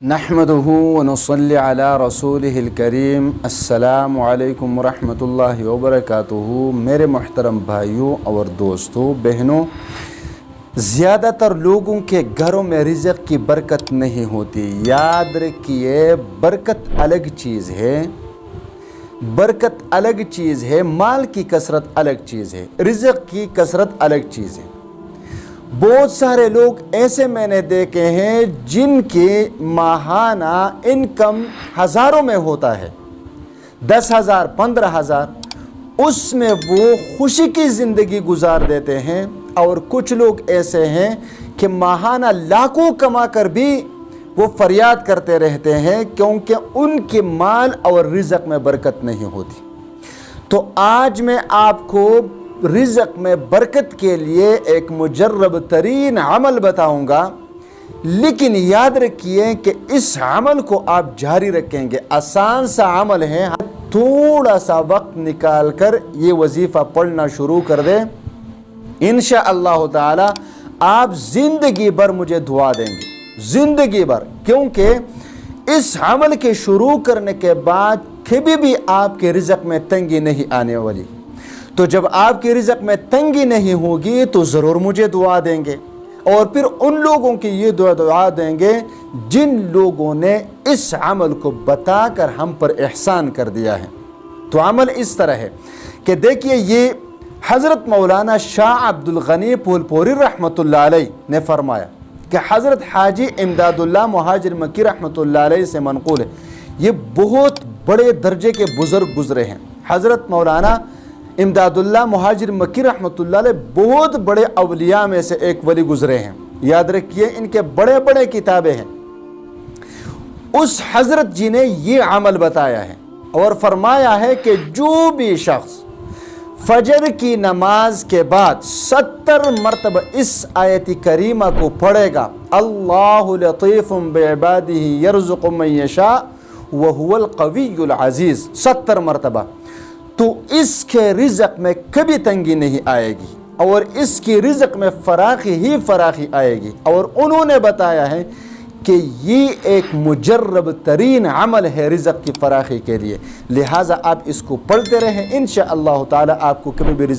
नहमदुहु व नुसल्ली अला रसूलिहिल करीम। अस्सलामु अलैकुम रहमतुल्लाहि व बरकातुहू। मेरे मुहतरम भाइयों और दोस्तों, बहनों, ज़्यादातर लोगों के घरों में रिज़्क़ की बरकत नहीं होती। याद रखिए, बरकत अलग चीज़ है, बरकत अलग चीज़ है, माल की कसरत अलग चीज़ है, रिज़्क़ की कसरत अलग चीज़ है। बहुत सारे लोग ऐसे मैंने देखे हैं जिनके माहाना इनकम हज़ारों में होता है, 10,000 15,000, उसमें वो खुशी की ज़िंदगी गुजार देते हैं। और कुछ लोग ऐसे हैं कि माहाना लाखों कमा कर भी वो फरियाद करते रहते हैं क्योंकि उनके माल और रिज़्क़ में बरकत नहीं होती। तो आज मैं आपको रिज़्क़ में बरकत के लिए एक मुजर्रब तरीन अमल बताऊंगा, लेकिन याद रखिए कि इस अमल को आप जारी रखेंगे। आसान सा अमल है, थोड़ा सा वक्त निकाल कर ये वजीफ़ा पढ़ना शुरू कर दें, इंशाअल्लाह ताला आप ज़िंदगी भर मुझे दुआ देंगे, ज़िंदगी भर। क्योंकि इस अमल के शुरू करने के बाद कभी भी आपके रिज़्क़ में तंगी नहीं आने वाली। तो जब आपके रिज़्क़ में तंगी नहीं होगी तो ज़रूर मुझे दुआ देंगे, और फिर उन लोगों की ये दुआ देंगे जिन लोगों ने इस अमल को बताकर हम पर एहसान कर दिया है। तो अमल इस तरह है कि देखिए, ये हज़रत मौलाना शाह अब्दुल गनी फूलपुरी रहमतुल्लाह अलैह ने फरमाया कि हज़रत हाजी इमदादुल्लाह मुहाजिर मक्की रहमतुल्लाह अलैह से मनक़ूल है। ये बहुत बड़े दर्जे के बुज़ुर्ग गुज़रे हैं। हज़रत मौलाना इमदादुल्लाह मुहाजिर मक्की रहमतुल्लाह अलैह बहुत बड़े अवलिया में से एक वली गुज़रे हैं। याद रखिए, इनके बड़े बड़े किताबें हैं। उस हज़रत जी ने ये अमल बताया है और फरमाया है कि जो भी शख्स फजर की नमाज के बाद 70 मरतबा इस आयत करीमा को पढ़ेगा, अल्लाहु लतीफ़ुम बिइबादिही यर्ज़ुक़ु मन यशा व हुवल क़वियुल अज़ीज़, 70 मरतबा, तो इसके रिज़्क़ में कभी तंगी नहीं आएगी और इसकी रिज़्क़ में फराखी ही फराखी आएगी। और उन्होंने बताया है कि ये एक मुजर्रब तरीन अमल है रिज़्क़ की फराखी के लिए। लिहाजा आप इसको पढ़ते रहें, इंशाअल्लाह ताला आपको कभी भी